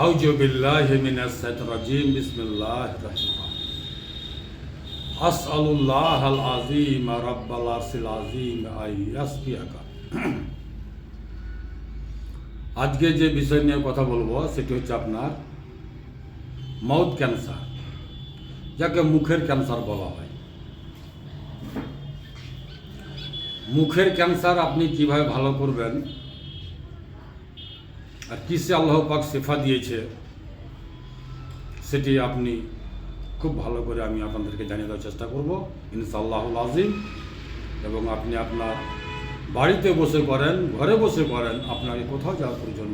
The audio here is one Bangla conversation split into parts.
আউযু বিল্লাহি মিনাশ শাইতানির রাজিম বিসমিল্লাহির রহমানির রহিম আসআলুল্লাহাল আযীম রাব্বাল আরশিল আযীম আইয়াসফিয়াকা। আজকে যে বিষয় নিয়ে কথা বলবো সেটি হচ্ছে আপনার মাউথ ক্যান্সার, যাকে মুখের ক্যান্সার বলা হয়। মুখের ক্যান্সার আপনি কিভাবে ভালো করবেন আর কিসে আল্লাহ পাক শেফা দিয়েছে সেটি আপনি খুব ভালো করে আমি আপনাদেরকে জানিয়ে দেওয়ার চেষ্টা করব ইনশাআল্লাহুল আযীম। এবং আপনি আপনার বাড়িতে বসে করেন, ঘরে বসে করেন, আপনাকে কোথাও যাওয়ার প্রয়োজন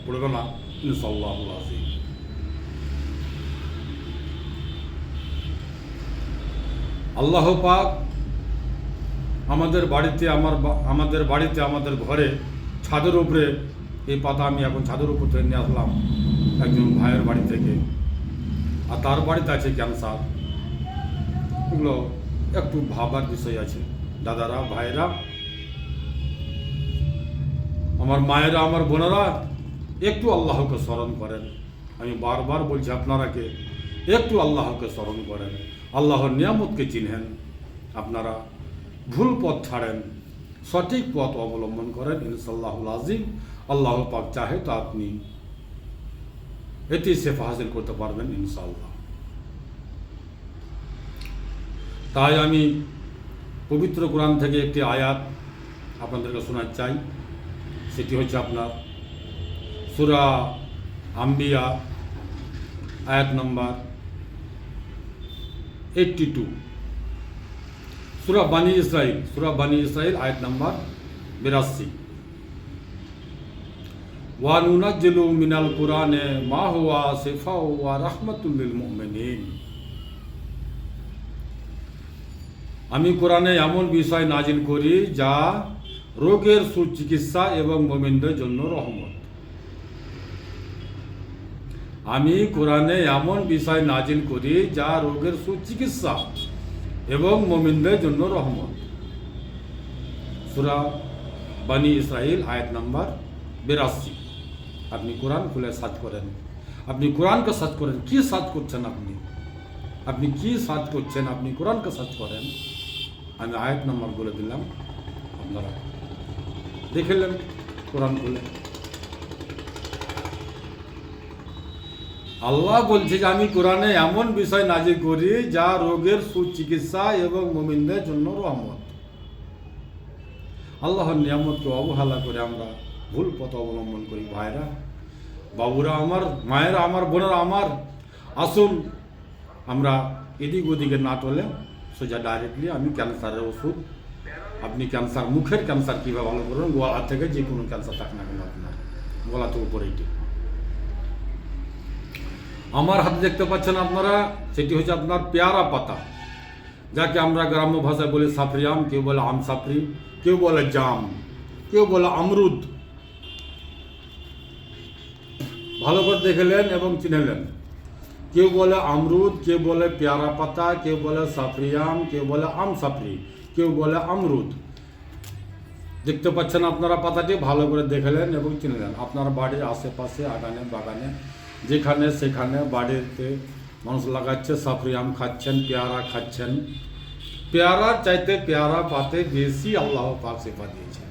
পড়বে না ইনশাআল্লাহুল আযীম। আল্লাহ পাক আমাদের বাড়িতে আমাদের ঘরে ছাদের উপরে এই পাতা আমি এখন ছাদের উপর থেকে নিয়ে আসলাম একজন ভাইয়ের বাড়ি থেকে, আর তার বাড়িতে আছে ক্যান্সার। এগুলো একটু ভাবার বিষয় আছে। দাদারা, ভাইয়েরা, আমার মায়েরা, আমার বোনেরা, একটু আল্লাহকে স্মরণ করেন। আমি বারবার বলছি আপনারাকে একটু আল্লাহকে স্মরণ করেন, আল্লাহর নিয়ামতকে চিনেন, আপনারা ভুল পথ ছাড়েন, সঠিক পথ অবলম্বন করেন ইনশাআল্লাহুল আযীম। আল্লাহ পাক চাহে তো আপনি এটি শেফা হাসিল করতে পারবেন ইনশাআল্লাহ। তাই আমি পবিত্র কোরআন থেকে একটি আয়াত আপনাদেরকে শোনাতে চাই। সেটি হচ্ছে আপনার সূরা আম্বিয়া আয়াত নম্বর 82, সূরা বানী ইসরাইল আয়াত নম্বর 82। ওয়া নুনাজ্জিলু মিনাল কুরআনে মা হুয়া শিফাউ ওয়া রাহমাতুল লিল মুমিনিন। আমি কোরআনে এমন বিষয় নাজিল করি যা রোগের সুচিকিৎসা এবং মুমিনদের জন্য রহমত। আমি কোরআনে এমন বিষয় নাজিল করি যা রোগের সুচিকিৎসা এবং মুমিনদের জন্য রহমত। সূরা বানী ইসরাইল আয়াত নম্বর 82। আপনি কোরআন খুলে সার্চ করেন, আপনি কোরআনকে সার্চ করেন। কি সার্চ করছেন আপনি কি সার্চ করছেন? আপনি কোরআনকে সার্চ করেন। আমি আয়াত নম্বর বলে দিলাম, আপনারা দেখলেন কোরআন খুলে। আল্লাহ বলছে যে আমি কোরআনে এমন বিষয় নাজিল করি যা রোগের সুচিকিৎসা এবং মুমিনদের জন্য রহমত। আল্লাহর নিয়ামতকে অবহেলা করে আমরা ভুল পথ অবলম্বন করি। ভাইরা, বাবুরা আমার, মায়েরা আমার, বোনেরা আমার, আসুন আমরা এদিক ওদিকে না টলে সোজা ডাইরেক্টলি আমি ক্যান্সারের ওষুধ, আপনি ক্যান্সার, মুখের ক্যান্সার কীভাবে ভালো করবেন, গলা থেকে যে কোনো ক্যান্সার থাকে না কেন আপনার গলা থেকে উপরে এটি আমার হাতে দেখতে পাচ্ছেন আপনারা, সেটি হচ্ছে আপনার পেয়ারা পাতা, যাকে আমরা গ্রাম্য ভাষায় বলি সাফরিয়াম, কেউ বলে আম সাফরি, কেউ বলে জাম, কেউ বলে আমরুদ। ভালো করে দেখলেন এবং চিনেলেন। কেউ বলে আমরুদ, কেউ বলে পেয়ারা পাতা, কেউ বলে সাফরিয়াম, কেউ বলে আম সাফরি, কেউ বলে আমরুদ। দেখতে পাচ্ছেন আপনারা পাতাটি, ভালো করে দেখলেন এবং চিনলেন। আপনার বাড়ির আশেপাশে, আগানে বাগানে, যেখানে সেখানে বাড়িতে মানুষ লাগাচ্ছে, সাফরিয়াম খাচ্ছেন, পেয়ারা খাচ্ছেন। পেয়ারার চাইতে পেয়ারা পাতে বেশি আল্লাহ পাক শেফা দিয়েছে।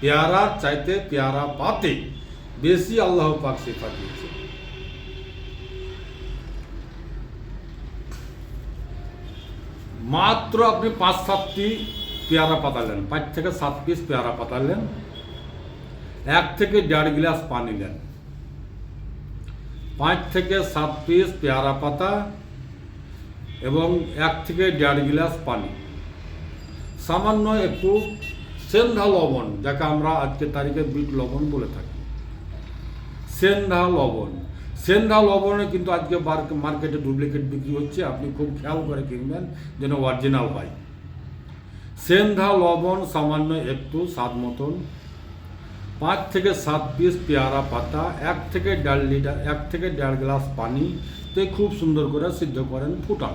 পেয়ারার চাইতে পেয়ারা পাতে বেশি আল্লাহ পাক শেফা দিয়েছে। মাত্র আপনি 5-7টি পেয়ারা পাতালেন, 5 থেকে 7 পিস পেয়ারা পাতালেন, 1 থেকে 1.5 গ্লাস পানি নেন। 5 থেকে 7 পিস পেয়ারা পাতা এবং 1 থেকে 1.5 গ্লাস পানি, সামান্য একটু সেন্ধা লবণ, যাকে আমরা আজকের তারিখে বিট লবণ বলে থাকি। সেন্ধা লবণে কিন্তু আজকে মার্কেটে ডুপ্লিকেট বিক্রি হচ্ছে। আপনি খুব খেয়াল করে কিনবেন যেন অরিজিনাল হয়। সেন্ধা লবণ সামান্য একটু স্বাদ মতন, 5 থেকে 7 পিস পেয়ারা পাতা, 1 থেকে 1.5 গ্লাস পানিতে খুব সুন্দর করে সিদ্ধ করেন, ফুটান।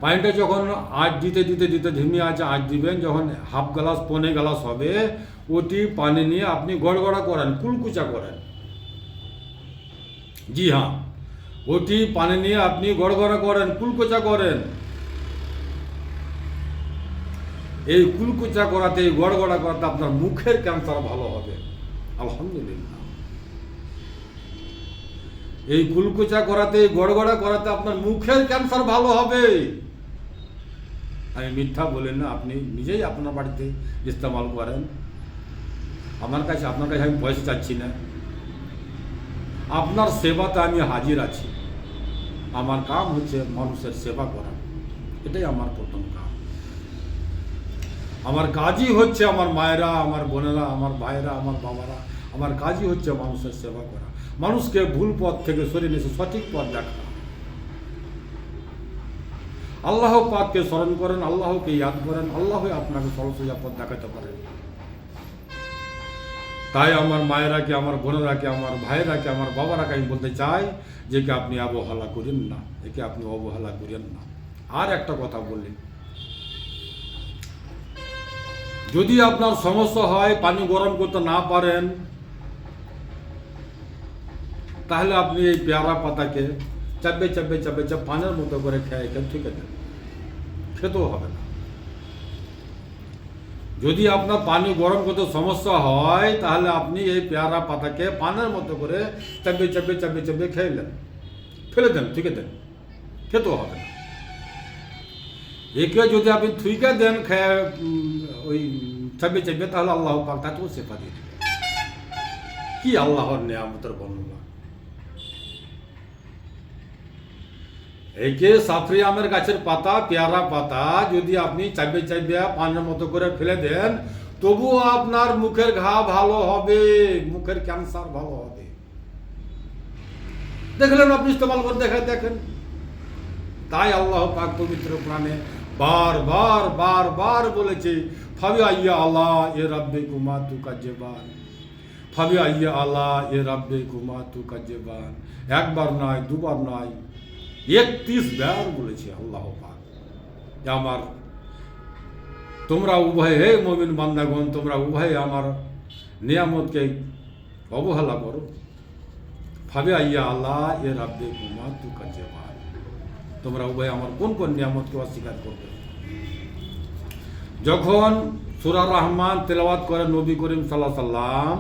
পানিটা যখন আঁচ দিতে ধিমি আঁচে আঁচ দিবেন, যখন হাফ গ্লাস পৌনে গ্লাস হবে, ওটি পানি নিয়ে আপনি গড়গড়া করেন, কুলকুচা করেন। জি হ্যাঁ, ওটি পানি নিয়ে আপনি গড়গড়া করেন, কুলকুচা করেন। এই কুলকুচা করাতে, গড়গড়া করাতে আপনার মুখের ক্যান্সার ভালো হবে, আলহামদুলিল্লাহ। এই কুলকুচা করাতে, গড়গড়া করাতে আপনার মুখের ক্যান্সার ভালো হবে। আমি মিথ্যা বলি না, আপনি নিজেই আপনার বাড়িতে ইস্তেমাল করেন। আপনার কাছে আমি পয়সা চাচ্ছি না, আপনার সেবাতে আমি হাজির আছি। আমার কাম হচ্ছে মানুষের সেবা করা, এটাই আমার প্রথম কাম। আমার কাজই হচ্ছে আমার মায়েরা, আমার বোনেরা, আমার ভাইয়েরা, আমার বাবারা, আমার কাজই হচ্ছে মানুষের সেবা করা, মানুষকে ভুল পথ থেকে সরিয়ে নিয়ে সঠিক পথ দেখা। আল্লাহ পাককে স্মরণ করেন, আল্লাহকে ইয়াদ করেন, আল্লাহ আপনাকে সরল পথ দেখাতে পারেন। তাই আমার মায়েরাকে, আমার বোনেরাকে, আমার ভাইয়েরাকে, আমার বাবারাকে আমি বলতে চাই যে একে আপনি অবহেলা করেন না, একে আপনি অবহেলা করেন না। আর একটা কথা বলি, যদি আপনার সমস্যা হয়, পানি গরম করতে না পারেন, তাহলে আপনি এই পেয়ারা পাতাকে চাপবে চাপবে চাপবে চাপ পানের মতো করে খেয়ে ঠিক আছে, খেতেও হবে না। যদি আপনার পানি গরম করতে সমস্যা হয়, তাহলে আপনি এই পেয়ারা পাতাকে পানের মতো করে চাপবে চাপবে চাপবে চাপবে খেয়ে ফেলে দেন, থুকে দেন, খেতেও হবে না। একে যদি আপনি থুইকে দেন খেয়ে ওই চাপবে চাপবে, তাহলে আল্লাহ পাক তাকেও শেফা দিয়ে দেবে। কি আল্লাহর নেয়ামতের বর্ণনা! একে সাফরি আমের গাছের পাতা, পেয়ারা পাতা যদি আপনি চাইবে চাইবে পানের মতো করে ফেলে দেন, তবুও আপনার মুখের ঘা ভালো হবে, মুখের ক্যান্সার ভালো হবে। দেখলেন আপনি ইস্তেমাল করে দেখেন। তাই আল্লাহ পাক পবিত্র কোরআনে বারবার বারবার বলেছে, ফাবি আইয়া আল্লাহ এ রাব্বে কুমা তু কাজ্জেবান, ফাবি আইয়া আল্লাহ এ রাব্বে কুমা তু কাজ্জেবান। একবার নয়, দুবার নয়, 31 বার বলেছে আল্লাহ পাক। আমার তোমরা উভয়, হে মুমিন বান্দাগণ, তোমরা উভয় আমার নিয়ামতকে অবহেলা করো। ফাবে আইয়া আল্লাহ এ রাব্বে কুমা তু কাজ্জেবান, তোমরা উভয় আমার কোন কোন নিয়ামতকে অস্বীকার করবে। যখন সূরা রহমান তেলাওয়াত করে নবী করিম সাল্লাল্লাহু আলাইহি সাল্লাম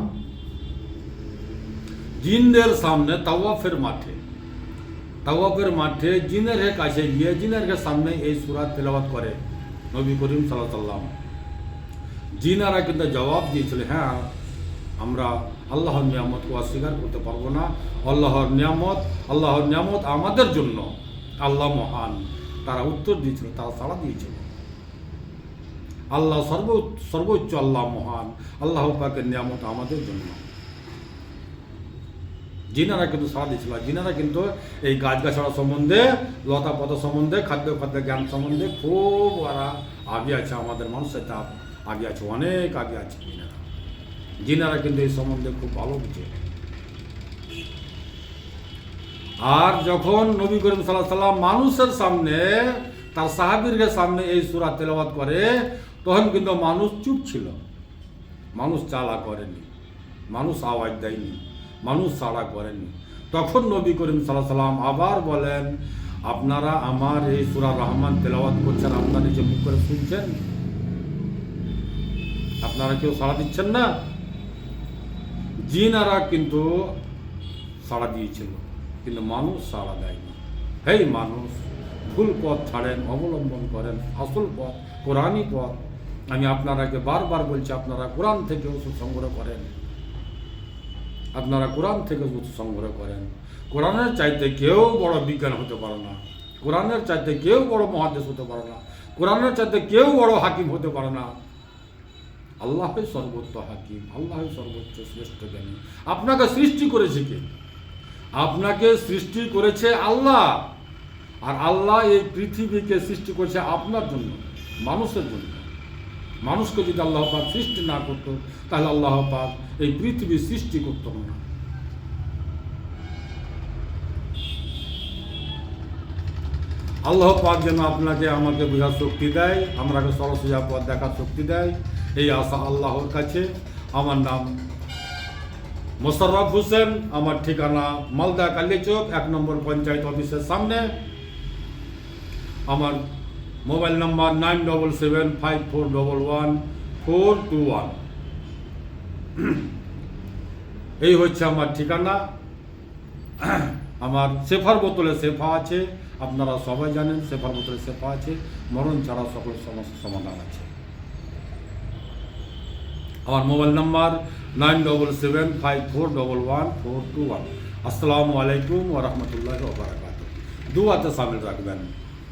জিনদের সামনে তাওয়াফের মাঠে জিনের কাছে গিয়ে জিনের সামনে এই সূরা তেলাওয়াত করে নবী করিম সাল্লাল্লাহু আলাইহি সাল্লাম, জিনারা কিন্তু জবাব দিয়েছিল, হ্যাঁ আমরা আল্লাহর নিয়ামতকে অস্বীকার করতে পারবো না। আল্লাহর নিয়ামত আমাদের জন্য, আল্লাহ মহান। তারা উত্তর দিয়েছিল, তারা সাড়া দিয়েছিল, আল্লাহ সর্বোচ্চ, আল্লাহ মহান, আল্লাহ পাকের নিয়ামত আমাদের জন্য। জিনারা কিন্তু সাড়া দিয়েছিল। জিনারা কিন্তু এই গাছগাছড়া সম্বন্ধে, লতা পাতা সম্বন্ধে, খাদ্য জ্ঞান সম্বন্ধে খুব ওরা আগে আছে, আমাদের মানুষের তা আগে আছে, অনেক আগে আছে। জিনারা কিন্তু এই সম্বন্ধে খুব ভালো বুঝে। আর যখন নবী করিম সাল্লাল্লাহু আলাইহি সাল্লাম মানুষের সামনে, তার সাহাবীদের সামনে এই সূরা তেলাওয়াত করে, তখন কিন্তু মানুষ চুপ ছিল, মানুষ চালা করেনি, মানুষ আওয়াজ দেয়নি, মানুষ সাড়া করেনি। তখন নবী করিম সাল্লাল্লাহু আলাইহি সাল্লাম আবার বলেন, আপনারা আমার এই সূরা রহমান তেলাওয়াত করছেন, আপনারা নিজে মুখ করে শুনছেন, আপনারা কেউ সাড়া দিচ্ছেন না। জিনারা কিন্তু সাড়া দিয়েছিল, কিন্তু মানুষ সাড়া দেয়নি। হেই মানুষ, ভুল পথ ছাড়েন, অবলম্বন করেন আসল পথ, কোরআনই পথ। আমি আপনারাকে বারবার বলছি, আপনারা কোরআন থেকে ওষুধ সংগ্রহ করেন, আপনারা কোরআন থেকে ওষুধ সংগ্রহ করেন। কোরআনের চাইতে কেউ বড় বিজ্ঞান হতে পারে না, কোরআনের চাইতে কেউ বড় মহাদেশ হতে পারে না, কোরআনের চাইতে কেউ বড় হাকিম হতে পারে না। আল্লাহই সর্বোচ্চ হাকিম, আল্লাহই সর্বোচ্চ শ্রেষ্ঠ জ্ঞানী। আপনাকে সৃষ্টি করেছে কে? আপনাকে সৃষ্টি করেছে আল্লাহ। আর আল্লাহ এই পৃথিবীকে সৃষ্টি করেছে আপনার জন্য, মানুষের জন্য। মানুষকে যদি আল্লাহ পাক সৃষ্টি না করতো, তাহলে আল্লাহ পাক এই পৃথিবী সৃষ্টি করতো না। আল্লাহ পাক যেন আপনাকে আমাকে বোঝার শক্তি দেয়, আমরাকে সরসজা পথ দেখার শক্তি দেয়, এই আশা আল্লাহর কাছে। আমার নাম মোশাররফ হোসেন, আমার ঠিকানা মালদা কালিয়াচক 1 নম্বর পঞ্চায়েত অফিসের সামনে। আমার মোবাইল নাম্বার 9775411421। এই হচ্ছে আমার ঠিকানা। আমার সেফার বোতলে সেফা আছে, আপনারা সবাই জানেন সেফার বোতলে সেফা আছে, মরণ ছাড়া সকল সমস্যার সমাধান আছে। আমার মোবাইল নাম্বার 9775411421। আসসালামু আলাইকুম ওয়া রাহমাতুল্লাহি ওয়া বারাকাতুহু। দুআতে শামিল রাখবেন।